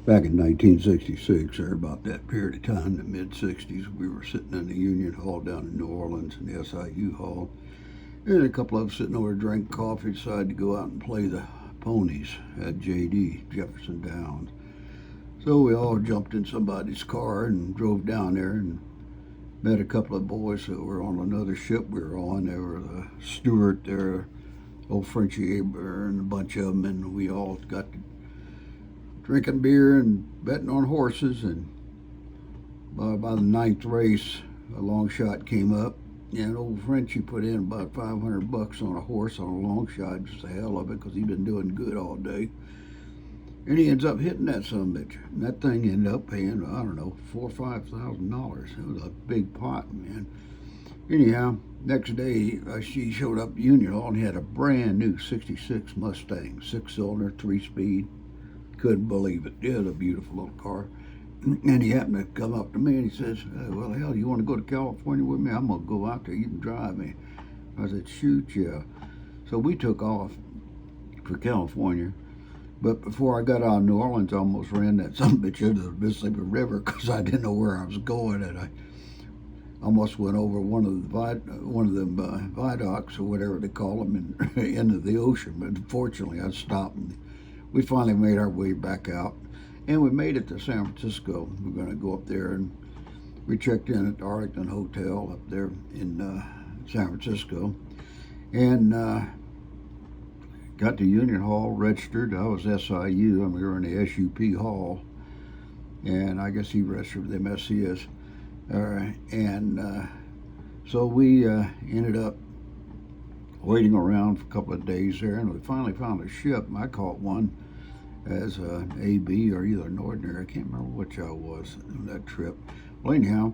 Back in 1966, or about that period of time, the mid 60s, we were sitting in the Union Hall down in New Orleans, in the SIU Hall. And a couple of us sitting over drinking coffee decided to go out and play the ponies at JD, Jefferson Downs. So we all jumped in somebody's car and drove down there and met a couple of boys that were on another ship we were on. They were the steward there, old Frenchie Aber, and a bunch of them, and we all got to drinking beer and betting on horses. And by the ninth race, a long shot came up, and old Frenchie put in about $500 on a horse on a long shot, just the hell of it, because he'd been doing good all day. And he ends up hitting that son of a bitch. And that thing ended up paying, I don't know, $4,000 or $5,000. It was a big pot, man. Anyhow, next day, she showed up at Union Hall and had a brand new 66 Mustang, 6-cylinder, 3-speed. Couldn't believe it. It was a beautiful little car. And he happened to come up to me and he says, well, hell, you want to go to California with me? I'm going to go out there. You can drive me. I said, shoot, yeah. So we took off for California. But before I got out of New Orleans, I almost ran that son of a bitch into the Mississippi River because I didn't know where I was going. And I almost went over one of the viaducts or whatever they call them into the ocean. But fortunately, I stopped and we finally made our way back out. And we made it to San Francisco. We're going to go up there, and we checked in at the Arlington Hotel up there in San Francisco. And got to Union Hall, registered. I was SIU, and we were in the SUP Hall. And I guess he registered with MSCS. So we ended up waiting around for a couple of days there, and we finally found a ship. I caught one as a AB or either an ordinary. I can't remember which I was on that trip. Well, anyhow,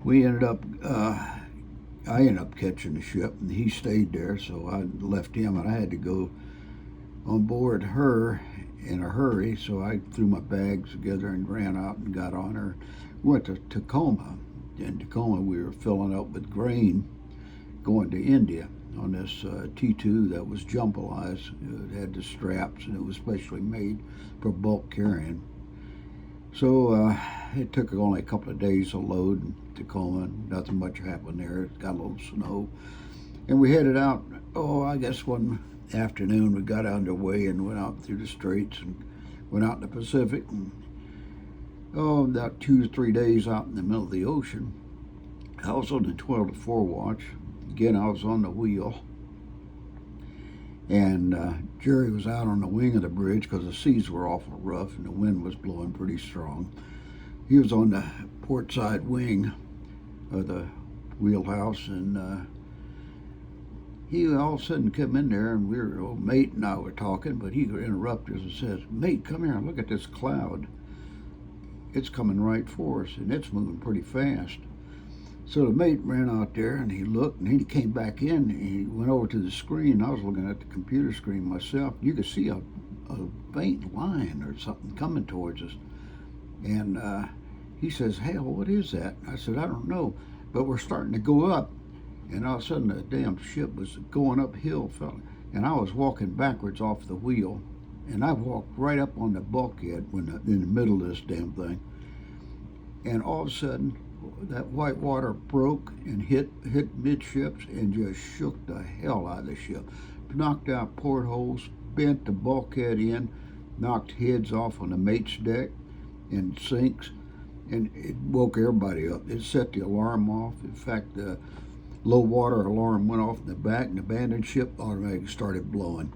we ended up, I ended up catching the ship, and he stayed there, so I left him, and I had to go on board her in a hurry, so I threw my bags together and ran out and got on her. We went to Tacoma. In Tacoma, we were filling up with grain going to India on this T2 that was jumbalized. It had the straps, and it was specially made for bulk carrying. So it took only a couple of days to load in Tacoma. Nothing much happened there. It got a little snow. And we headed out, I guess one afternoon we got underway and went out through the straits and went out in the Pacific. And about 2 or 3 days out in the middle of the ocean. I was on the 12 to 4 watch. Again, I was on the wheel, and Jerry was out on the wing of the bridge because the seas were awful rough and the wind was blowing pretty strong. He was on the port side wing of the wheelhouse, and he all of a sudden came in there, and Mate and I were talking, but he interrupted us and says, "Mate, come here and look at this cloud. It's coming right for us, and it's moving pretty fast." So the mate ran out there and he looked, and he came back in and he went over to the screen. I was looking at the computer screen myself. You could see a faint line or something coming towards us. And he says, "Hell, what is that?" I said, "I don't know, but we're starting to go up." And all of a sudden the damn ship was going uphill, and I was walking backwards off the wheel. And I walked right up on the bulkhead in the middle of this damn thing. And all of a sudden, that white water broke and hit midships and just shook the hell out of the ship. Knocked out portholes, bent the bulkhead in, knocked heads off on the mate's deck and sinks, and it woke everybody up. It set the alarm off. In fact, the low water alarm went off in the back, and the abandoned ship automatically started blowing.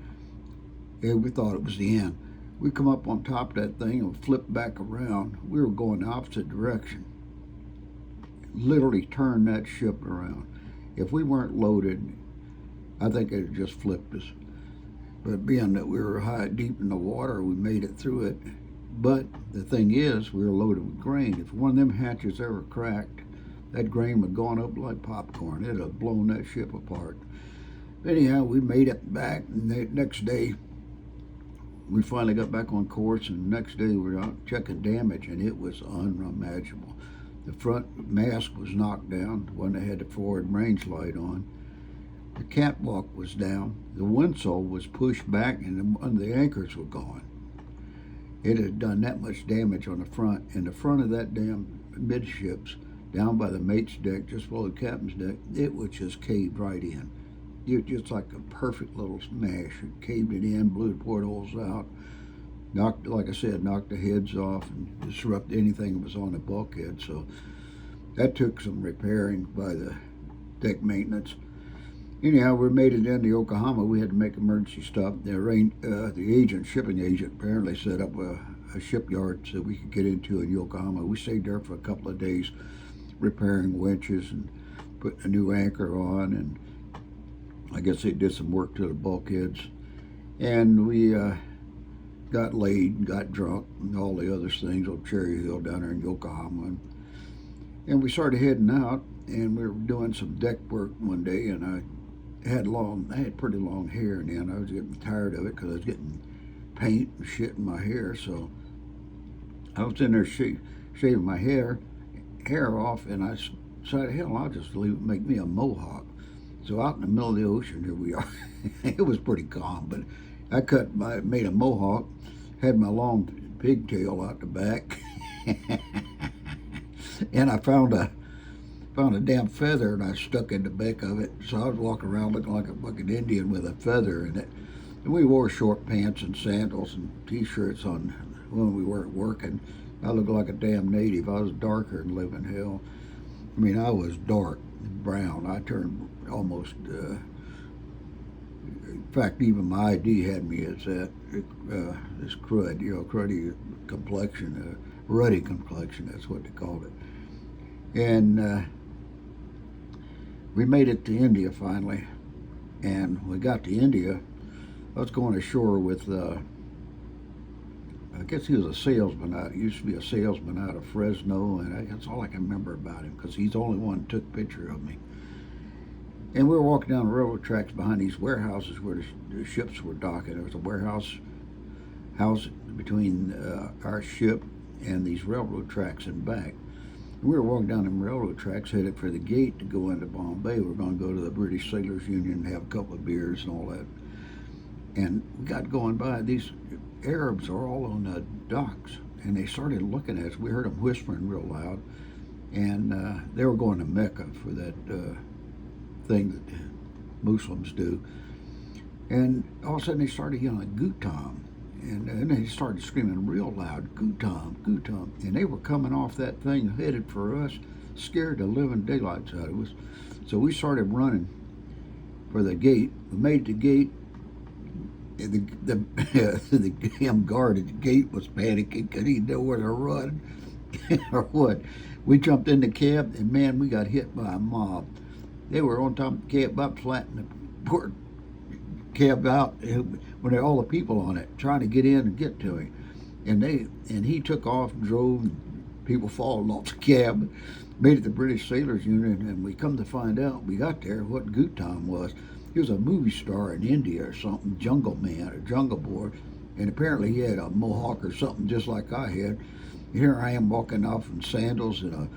And we thought it was the end. We come up on top of that thing and flipped back around. We were going the opposite direction. Literally turned that ship around. If we weren't loaded, I think it had just flipped us. But being that we were deep in the water, we made it through it. But the thing is, we were loaded with grain. If one of them hatches ever cracked, that grain would have gone up like popcorn. It would have blown that ship apart. Anyhow, we made it back, and the next day, we finally got back on course, and the next day we were out checking damage, and it was unimaginable. The front mast was knocked down, the one that had the forward range light on. The catwalk was down. The windsoll was pushed back, and the anchors were gone. It had done that much damage on the front. And the front of that damn midships, down by the mate's deck, just below the captain's deck, it was just caved right in. It just like a perfect little smash. It caved it in, blew the portholes out, knocked, like I said, knocked the heads off and disrupted anything that was on the bulkhead. So that took some repairing by the deck maintenance. Anyhow, we made it into Yokohama. We had to make an emergency stop. The shipping agent, apparently set up a shipyard so we could get into in Yokohama. We stayed there for a couple of days, repairing winches and putting a new anchor on, and I guess they did some work to the bulkheads. And we got laid and got drunk and all the other things on Cherry Hill down there in Yokohama. And we started heading out, and we were doing some deck work one day, and I had pretty long hair, and then I was getting tired of it because I was getting paint and shit in my hair. So I was in there shaving my hair off, and I decided, hell, I'll just make me a mohawk. So out in the middle of the ocean, here we are. It was pretty calm, but I made a mohawk, had my long pigtail out the back, and I found a damn feather, and I stuck in the back of it. So I was walking around looking like a fucking Indian with a feather in it. And we wore short pants and sandals and t-shirts on when we weren't working. I looked like a damn native. I was darker than living hell. I mean, I was dark brown. I turned almost, in fact, even my ID had me as that, this cruddy complexion, ruddy complexion, that's what they called it. And we made it to India finally. And we got to India. I was going ashore with, I guess he was a salesman he used to be a salesman out of Fresno, and that's all I can remember about him because he's the only one who took a picture of me. And we were walking down the railroad tracks behind these warehouses where the ships were docking. There was a warehouse house between our ship and these railroad tracks and back. And we were walking down them railroad tracks headed for the gate to go into Bombay. We were going to go to the British Sailors Union and have a couple of beers and all that. And we got going by. These Arabs are all on the docks, and they started looking at us. We heard them whispering real loud, and they were going to Mecca for that thing that Muslims do. And all of a sudden they started yelling Gutam, and then they started screaming real loud, Gutam, Gutam. And they were coming off that thing headed for us, scared the living daylights out of us. So we started running for the gate. We made the gate. The damn guard at the gate was panicking because he didn't know where to run or what. We jumped in the cab, and man, we got hit by a mob. They were on top of the cab, about flattening the poor cab out when all the people on it trying to get in and get to him. And he took off and drove, and people falling off the cab. Made it to British Sailors Union, and we come to find out, we got there, what Gutam was. He was a movie star in India or something, Jungle Man or Jungle Boy, and apparently he had a mohawk or something just like I had. Here I am walking off in sandals and a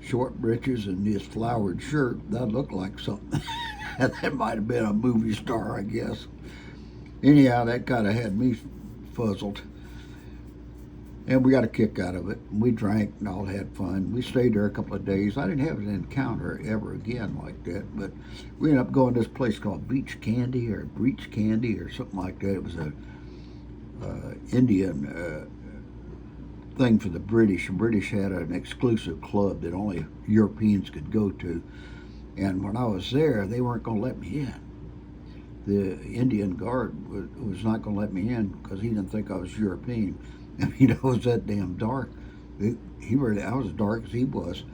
short breeches and this flowered shirt. That looked like something. That might have been a movie star, I guess. Anyhow, that kind of had me fuzzled. And we got a kick out of it. We drank and all had fun. We stayed there a couple of days. I didn't have an encounter ever again like that, but we ended up going to this place called Beach Candy or Breach Candy or something like that. It was a Indian thing for the British. The British had an exclusive club that only Europeans could go to. And when I was there, they weren't going to let me in. The Indian guard was not going to let me in because he didn't think I was European. I mean, I was that damn dark. I was as dark as he was.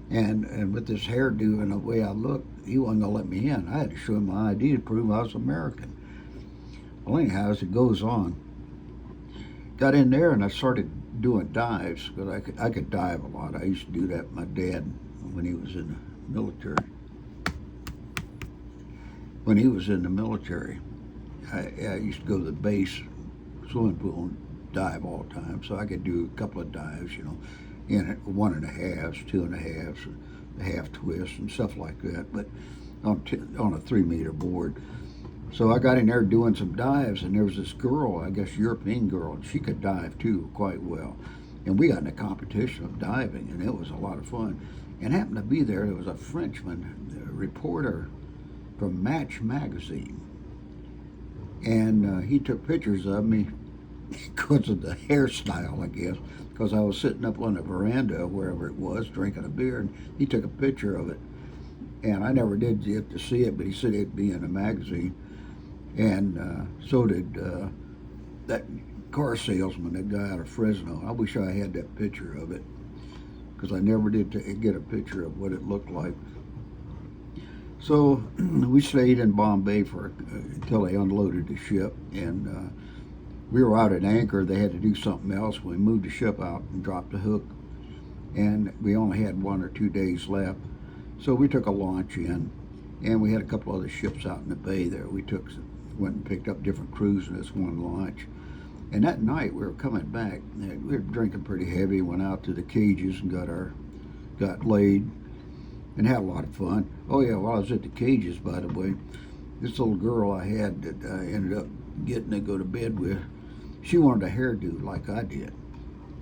And with this hairdo and the way I looked, he wasn't going to let me in. I had to show him my ID to prove I was American. Well, anyhow, as it goes on, got in there and I started doing dives because I could dive a lot. I used to do that with my dad when he was in the military. When he was in the military, I used to go to the base swimming pool and dive all the time, so I could do a couple of dives, in 1.5s, 2.5s, a half twist and stuff like that, but on a 3-meter board. So I got in there doing some dives, and there was this girl, I guess European girl, and she could dive too quite well. And we got in a competition of diving, and it was a lot of fun. And happened to be there was a Frenchman, a reporter from Match magazine, and he took pictures of me because of the hairstyle, I guess, because I was sitting up on the veranda, wherever it was, drinking a beer, and he took a picture of it. And I never did get to see it, but he said it'd be in a magazine. And so did that car salesman, that guy out of Fresno. I wish I had that picture of it, because I never did get a picture of what it looked like. So we stayed in Bombay until they unloaded the ship, and we were out at anchor. They had to do something else. We moved the ship out and dropped the hook, and we only had 1 or 2 days left. So we took a launch in, and we had a couple other ships out in the bay there. Went and picked up different crews in this one launch. And that night we were coming back. And we were drinking pretty heavy. Went out to the cages and got laid, and had a lot of fun. Oh yeah, while I was at the cages, by the way, this little girl I had that I ended up getting to go to bed with, she wanted a hairdo like I did,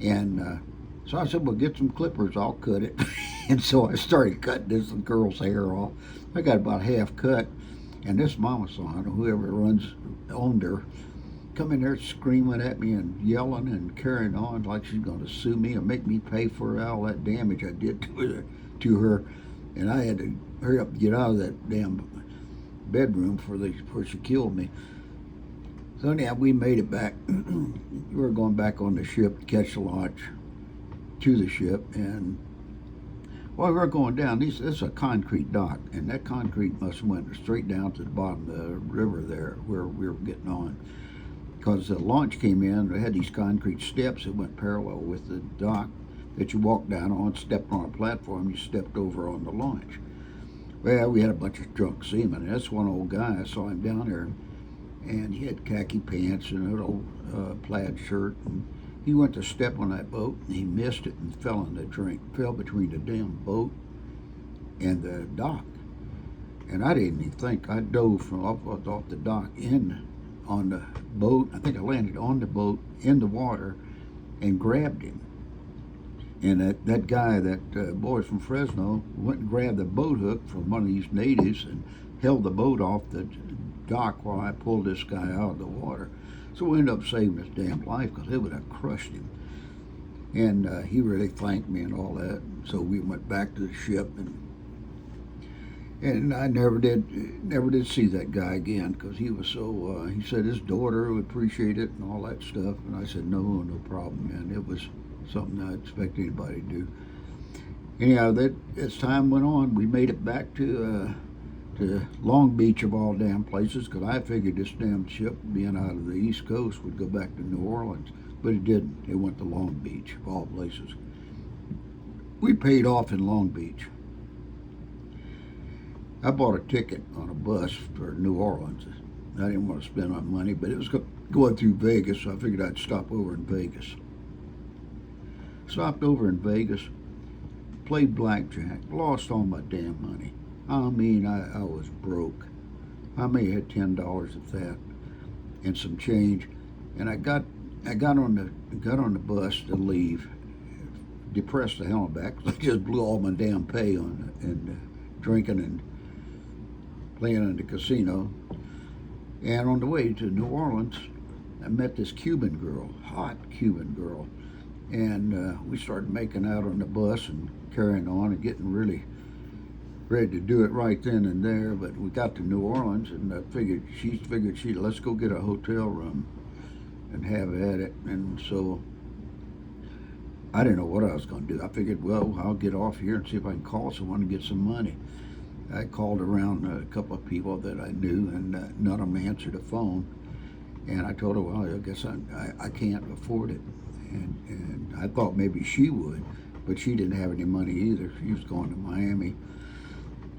and so I said, well, get some clippers, I'll cut it. And so I started cutting this girl's hair off. I got about half cut, and this mama son, or whoever owned her, come in there screaming at me and yelling and carrying on like she's going to sue me and make me pay for all that damage I did to her. And I had to hurry up and get out of that damn bedroom before she killed me. So anyhow, we made it back. We were going back on the ship to catch the launch to the ship, and while we were going down, this is a concrete dock, and that concrete must have went straight down to the bottom of the river there where we were getting on. Because the launch came in, they had these concrete steps that went parallel with the dock that you walked down on, stepped on a platform, you stepped over on the launch. Well, we had a bunch of drunk seamen, and that's one old guy. I saw him down there, and he had khaki pants and an old plaid shirt, and he went to step on that boat, and he missed it and fell in the drink, fell between the damn boat and the dock. And I didn't even think. I dove from off the dock in on the boat. I think I landed on the boat in the water and grabbed him. And that guy, that boy from Fresno, went and grabbed the boat hook from one of these natives and held the boat off the dock while I pulled this guy out of the water. So we ended up saving his damn life, because it would have crushed him. And he really thanked me and all that. So we went back to the ship, and I never did see that guy again, because he was so, he said his daughter would appreciate it and all that stuff. And I said, no problem, man. It was something I expect anybody to do. Anyhow, as time went on, we made it back to Long Beach of all damn places, because I figured this damn ship, being out of the East Coast, would go back to New Orleans, but it didn't. It went to Long Beach of all places. We paid off in Long Beach. I bought a ticket on a bus for New Orleans. I didn't want to spend my money, but it was going through Vegas, so I figured I'd stop over in Vegas. Stopped over in Vegas, played blackjack, lost all my damn money. I mean, I was broke. I may have had $10 of that and some change, and I got on the bus to leave, depressed the hell back, because I just blew all my damn pay on drinking and playing in the casino. And on the way to New Orleans, I met this Cuban girl, hot Cuban girl, and we started making out on the bus and carrying on and getting really ready to do it right then and there. But we got to New Orleans, and she figured let's go get a hotel room and have at it. And so I didn't know what I was going to do. I figured, well, I'll get off here and see if I can call someone and get some money. I called around a couple of people that I knew, and none of them answered the phone. And I told her, well, I guess I can't afford it. And I thought maybe she would, but she didn't have any money either. She was going to Miami.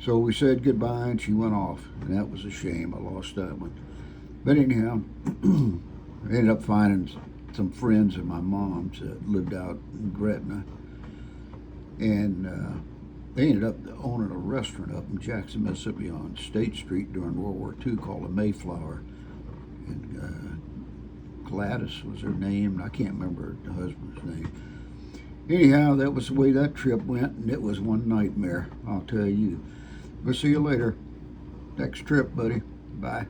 So we said goodbye, and she went off. And that was a shame. I lost that one. But anyhow, I ended up finding some friends of my mom's that lived out in Gretna. And They ended up owning a restaurant up in Jackson, Mississippi on State Street during World War II called the Mayflower. And Gladys was her name. I can't remember her husband's name. Anyhow, that was the way that trip went, and it was one nightmare, I'll tell you. We'll see you later. Next trip, buddy. Bye.